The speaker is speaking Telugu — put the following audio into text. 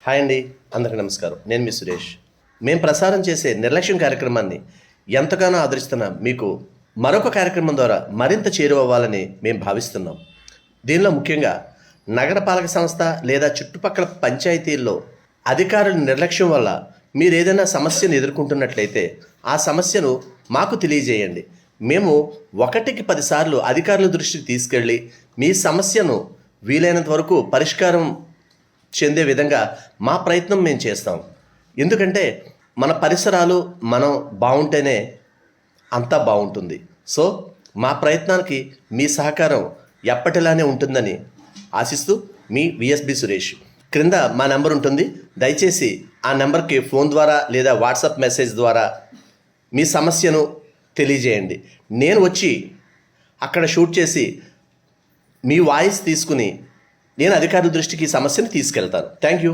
హాయ్ అండి, అందరికీ నమస్కారం. నేను మీ సురేష్. మేము ప్రసారం చేసే నిర్లక్ష్యం కార్యక్రమాన్ని ఎంతగానో ఆదరిస్తున్న మీకు మరొక కార్యక్రమం ద్వారా మరింత చేరువవ్వాలని మేము భావిస్తున్నాం. దీనిలో ముఖ్యంగా నగరపాలక సంస్థ లేదా చుట్టుపక్కల పంచాయతీల్లో అధికారుల నిర్లక్ష్యం వల్ల మీరు ఏదైనా సమస్యను ఎదుర్కొంటున్నట్లయితే ఆ సమస్యను మాకు తెలియజేయండి. మేము 1కి 10 సార్లు అధికారుల దృష్టికి తీసుకెళ్ళి మీ సమస్యను వీలైనంత వరకు పరిష్కారం చెందే విధంగా మా ప్రయత్నం మేము చేస్తాం. ఎందుకంటే మన పరిసరాలు మనం బాగుంటేనే అంతా బాగుంటుంది. సో మా ప్రయత్నానికి మీ సహకారం ఎప్పటిలానే ఉంటుందని ఆశిస్తూ మీ విఎస్బి సురేష్. క్రింద మా నెంబర్ ఉంటుంది. దయచేసి ఆ నెంబర్కి ఫోన్ ద్వారా లేదా వాట్సాప్ మెసేజ్ ద్వారా మీ సమస్యను తెలియజేయండి. నేను వచ్చి అక్కడ షూట్ చేసి మీ వాయిస్ తీసుకుని నేను అధికారుల దృష్టికి ఈ సమస్యను తీసుకెళ్తాను. Thank you.